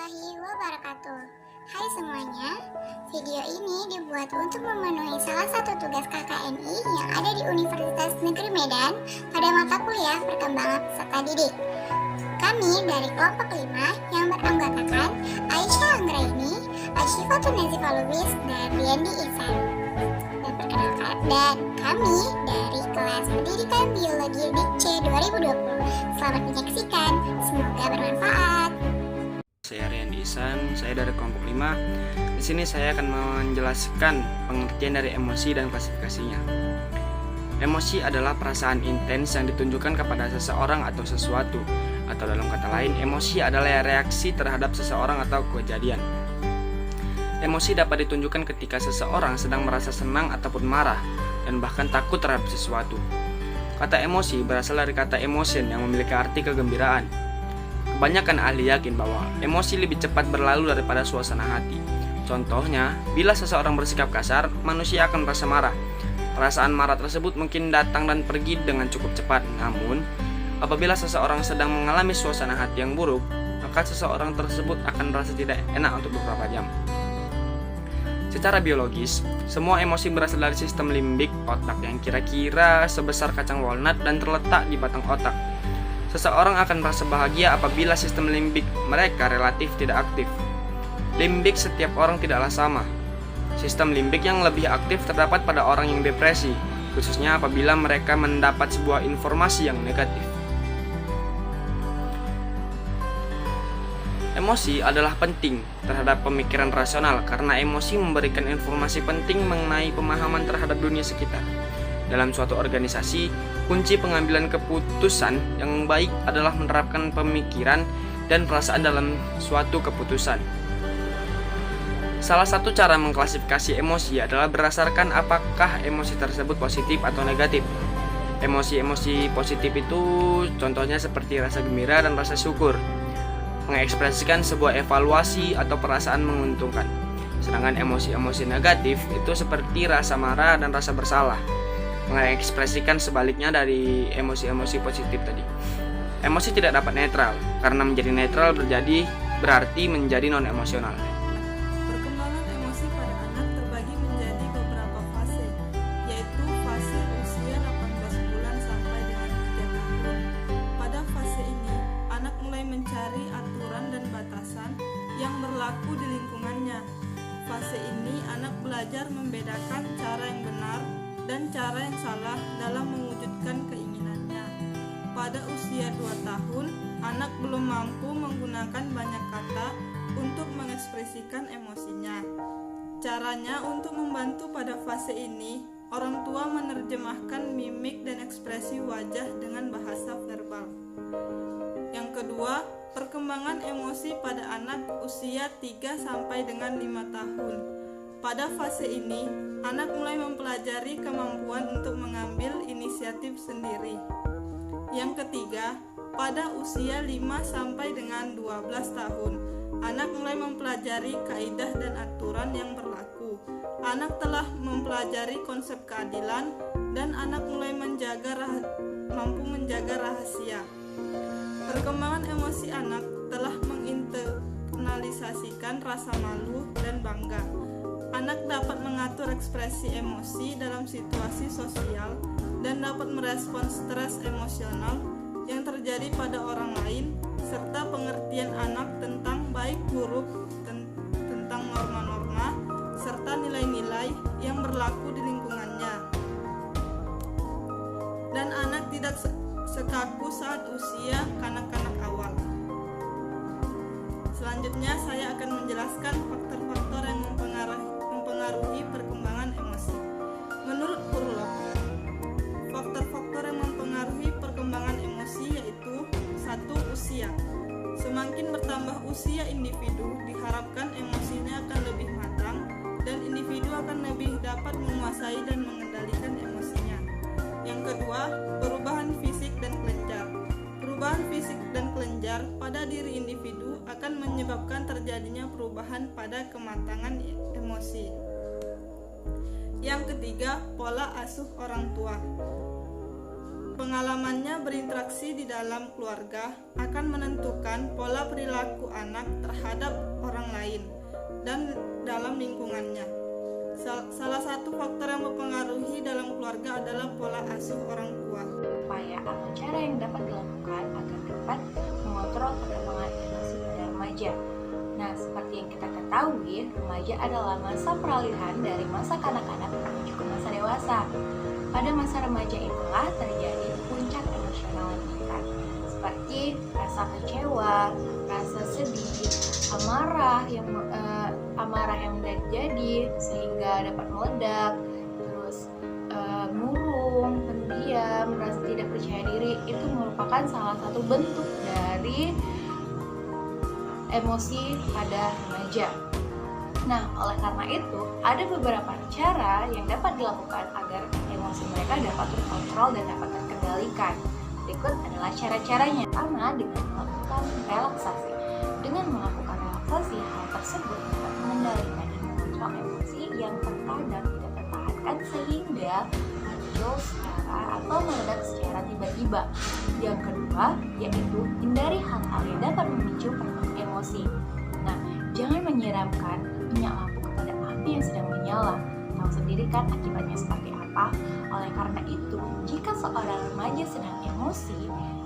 warahmatullahi wabarakatuh. Hai semuanya, video ini dibuat untuk memenuhi salah satu tugas KKNI yang ada di Universitas Negeri Medan pada mata kuliah perkembangan peserta didik. Kami dari kelompok 5 yang beranggotakan Aisyah Anggraini, Asyifatun Nazifa Lubis, dan Riendi Ihsan. Dan kami dari kelas Pendidikan Biologi DIC 2020. Selamat menyaksikan, semoga bermanfaat. Saya Riendi Ihsan, saya dari kelompok 5. Di sini saya akan menjelaskan pengertian dari emosi dan klasifikasinya. Emosi adalah perasaan intens yang ditunjukkan kepada seseorang atau sesuatu. Atau dalam kata lain, emosi adalah reaksi terhadap seseorang atau kejadian. Emosi dapat ditunjukkan ketika seseorang sedang merasa senang ataupun marah, dan bahkan takut terhadap sesuatu. Kata emosi berasal dari kata emotion yang memiliki arti kegembiraan. Kebanyakan ahli yakin bahwa emosi lebih cepat berlalu daripada suasana hati. Contohnya, bila seseorang bersikap kasar, manusia akan merasa marah. Perasaan marah tersebut mungkin datang dan pergi dengan cukup cepat. Namun, apabila seseorang sedang mengalami suasana hati yang buruk, maka seseorang tersebut akan merasa tidak enak untuk beberapa jam. Secara biologis, semua emosi berasal dari sistem limbik otak yang kira-kira sebesar kacang walnut dan terletak di batang otak. Seseorang akan merasa bahagia apabila sistem limbik mereka relatif tidak aktif. Limbik setiap orang tidaklah sama. Sistem limbik yang lebih aktif terdapat pada orang yang depresi, khususnya apabila mereka mendapat sebuah informasi yang negatif. Emosi adalah penting terhadap pemikiran rasional karena emosi memberikan informasi penting mengenai pemahaman terhadap dunia sekitar. Dalam suatu organisasi, kunci pengambilan keputusan yang baik adalah menerapkan pemikiran dan perasaan dalam suatu keputusan. Salah satu cara mengklasifikasi emosi adalah berdasarkan apakah emosi tersebut positif atau negatif. Emosi-emosi positif itu contohnya seperti rasa gembira dan rasa syukur, mengekspresikan sebuah evaluasi atau perasaan menguntungkan. Sedangkan emosi-emosi negatif itu seperti rasa marah dan rasa bersalah, mengekspresikan sebaliknya dari emosi-emosi positif tadi. Emosi tidak dapat netral, karena menjadi netral berarti menjadi non-emosional. Perkembangan emosi pada anak terbagi menjadi beberapa fase, yaitu fase usia 18 bulan sampai dengan 3 tahun. Pada fase ini, anak mulai mencari aturan dan batasan yang berlaku di lingkungannya. Fase ini, anak belajar membedakan cara yang benar dan cara yang salah dalam mewujudkan keinginannya. Pada usia 2 tahun, anak belum mampu menggunakan banyak kata untuk mengekspresikan emosinya. Caranya untuk membantu pada fase ini, orang tua menerjemahkan mimik dan ekspresi wajah dengan bahasa verbal. Yang kedua, perkembangan emosi pada anak usia 3 sampai dengan 5 tahun. Pada fase ini, anak mulai mempelajari kemampuan untuk mengambil inisiatif sendiri. Yang ketiga, pada usia 5 sampai dengan 12 tahun, anak mulai mempelajari kaidah dan aturan yang berlaku. Anak telah mempelajari konsep keadilan dan anak mulai mampu menjaga rahasia. Perkembangan emosi anak telah menginternalisasikan rasa malu dan bangga. Anak dapat mengatur ekspresi emosi dalam situasi sosial dan dapat merespons stres emosional yang terjadi pada orang lain, serta pengertian anak tentang baik buruk, tentang norma-norma, serta nilai-nilai yang berlaku di lingkungannya. Dan anak tidak sekaku saat usia kanak-kanak awal. Selanjutnya saya akan menjelaskan faktor-faktor yang mempengaruhi perkembangan emosi. Menurut Kurlop, faktor-faktor yang mempengaruhi perkembangan emosi yaitu 1. Usia. Semakin bertambah usia individu, diharapkan emosinya akan lebih matang dan individu akan lebih dapat menguasai dan mengendalikan emosinya. Yang kedua, perubahan fisik dan kelenjar. Perubahan fisik dan kelenjar pada diri individu akan menyebabkan terjadinya perubahan pada kematangan emosi. Yang ketiga, pola asuh orang tua. Pengalamannya berinteraksi di dalam keluarga akan menentukan pola perilaku anak terhadap orang lain dan dalam lingkungannya. Salah satu faktor yang mempengaruhi dalam keluarga adalah pola asuh orang tua. Upaya atau cara yang dapat dilakukan agar dapat mengontrol perkembangan emosi pada remaja. Nah, seperti yang kita ketahui, remaja adalah masa peralihan dari masa kanak-kanak menuju ke masa dewasa. Pada masa remaja itulah terjadi puncak emosional yang meningkat, seperti rasa kecewa, rasa sedih, amarah yang terjadi sehingga dapat meledak, terus murung, pendiam, rasa tidak percaya diri. Itu merupakan salah satu bentuk dari emosi pada remaja. Nah, oleh karena itu, ada beberapa cara yang dapat dilakukan agar emosi mereka dapat terkontrol dan dapat terkendalikan. Berikut adalah cara-caranya. Pertama, dengan melakukan relaksasi. Dengan melakukan relaksasi, hal tersebut dapat mengendalikan dan mengontrol emosi yang terkadang tidak tertahankan sehingga muncul secara atau meledak secara tiba-tiba. Yang kedua, yaitu hindari hal-hal yang dapat memicu emosi. Nah, jangan menyiramkan minyak lampu kepada api yang sedang menyala. Tahu sendiri kan akibatnya seperti apa? Oleh karena itu, jika seorang remaja sedang emosi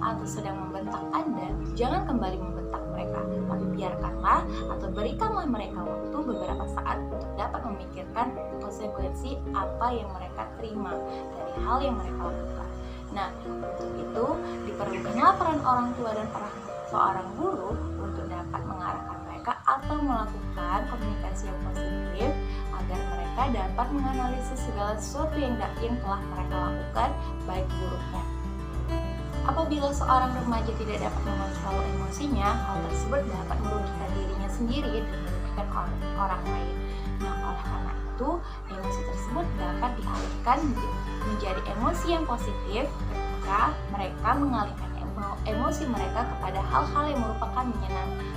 atau sedang membentak Anda, jangan kembali membentak mereka, tapi biarkanlah atau berikanlah mereka waktu beberapa saat untuk dapat memikirkan konsekuensi apa yang mereka terima dari hal yang mereka lakukan. Nah, untuk itu diperlukanlah peran orang tua dan peran seorang guru untuk dapat mengarahkan mereka atau melakukan komunikasi yang positif agar mereka dapat menganalisis segala sesuatu yang telah mereka lakukan, baik buruknya. Apabila seorang remaja tidak dapat mengontrol emosinya, hal tersebut dapat merugikan dirinya sendiri dan merugikan orang lain. Nah, oleh karena itu, emosi tersebut dapat dialihkan menjadi emosi yang positif ketika mereka mengalihkan emosi mereka kepada hal-hal yang merupakan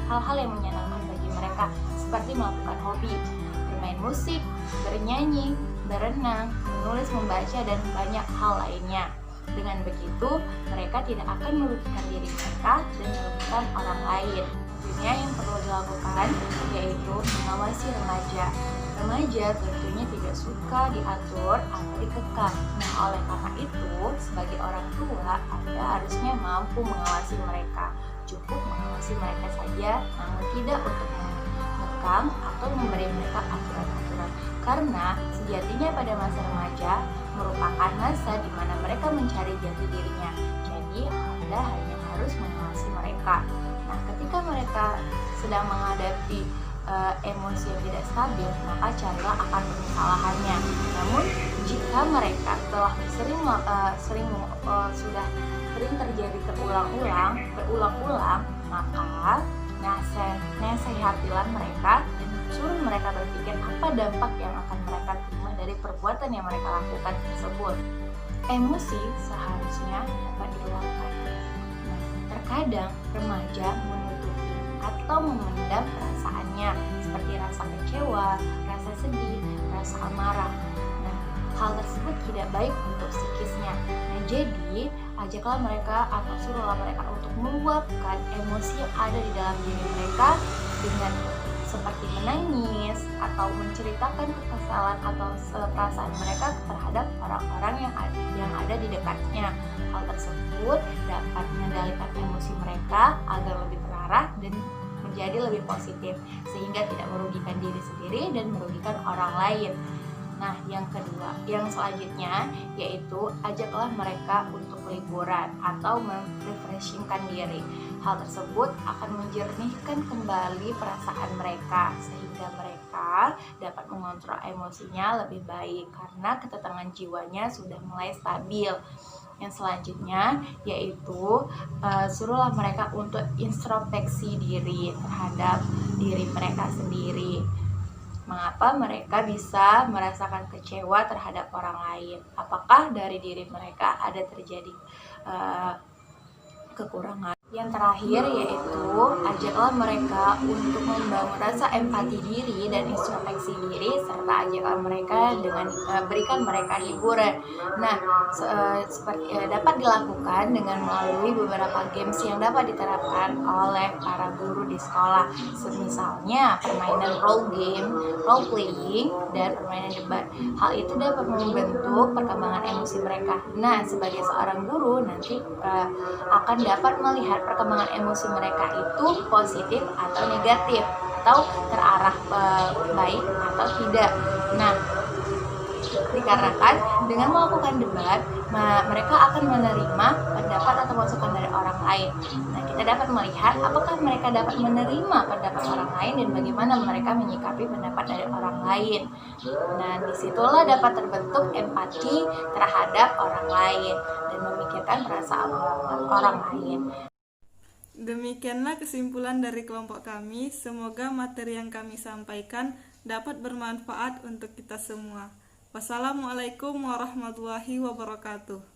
hal-hal yang menyenangkan bagi mereka, seperti melakukan hobi, bermain musik, bernyanyi, berenang, menulis, membaca, dan banyak hal lainnya. Dengan begitu, mereka tidak akan merugikan diri mereka dan merugikan orang lain. Selanjutnya yang perlu dilakukan yaitu mengawasi remaja. Remaja tentunya tidak suka diatur atau dikekang. Nah, oleh karena itu, sebagai orang tua, Anda harusnya mampu mengawasi mereka. Cukup mengawasi mereka saja, namun tidak untuk mengekang atau memberi mereka aturan-aturan. Karena sejatinya pada masa remaja merupakan masa di mana mereka mencari jati dirinya. Jadi, Anda hanya harus mengawasi mereka. Nah, ketika mereka sedang menghadapi emosi yang tidak stabil, maka carilah akar permasalahannya. Namun, jika mereka telah sudah sering terjadi berulang-ulang, maka nasihatilah mereka dan suruh mereka berpikir apa dampak yang akan mereka terima dari perbuatan yang mereka lakukan tersebut. Emosi seharusnya dapat diluapkan. Nah, terkadang remaja menutupi atau memendam perasaannya, seperti rasa kecewa, rasa sedih, rasa amarah. Nah, hal tersebut tidak baik untuk psikisnya. Nah, jadi ajaklah mereka atau suruhlah mereka untuk meluapkan emosi yang ada di dalam diri mereka dengan seperti menangis atau menceritakan kekesalan atau perasaan mereka terhadap orang-orang yang ada di dekatnya. Hal tersebut dapat mengendalikan emosi mereka agar lebih terarah dan menjadi lebih positif, sehingga tidak merugikan diri sendiri dan merugikan orang lain. Nah, yang selanjutnya yaitu ajaklah mereka untuk liburan atau merefreshingkan diri. Hal tersebut akan menjernihkan kembali perasaan mereka sehingga mereka dapat mengontrol emosinya lebih baik karena ketenangan jiwanya sudah mulai stabil. Yang selanjutnya yaitu suruhlah mereka untuk introspeksi diri terhadap diri mereka sendiri. Mengapa mereka bisa merasakan kecewa terhadap orang lain? Apakah dari diri mereka ada terjadi kekurangan? Yang terakhir yaitu ajaklah mereka untuk membangun rasa empati diri dan introspeksi diri, serta ajaklah mereka dengan berikan mereka hiburan. Nah, dapat dilakukan dengan melalui beberapa games yang dapat diterapkan oleh para guru di sekolah. Misalnya permainan role game, role playing, dan permainan debat. Hal itu dapat membentuk perkembangan emosi mereka. Nah, sebagai seorang guru nanti akan dapat melihat perkembangan emosi mereka itu positif atau negatif, atau terarah baik atau tidak. Nah, dikarenakan dengan melakukan debat, mereka akan menerima pendapat atau masukan dari orang lain. Nah, kita dapat melihat apakah mereka dapat menerima pendapat orang lain dan bagaimana mereka menyikapi pendapat dari orang lain. Nah, disitulah dapat terbentuk empati terhadap orang lain dan memikirkan perasaan orang lain. Demikianlah kesimpulan dari kelompok kami. Semoga materi yang kami sampaikan dapat bermanfaat untuk kita semua. Wassalamualaikum warahmatullahi wabarakatuh.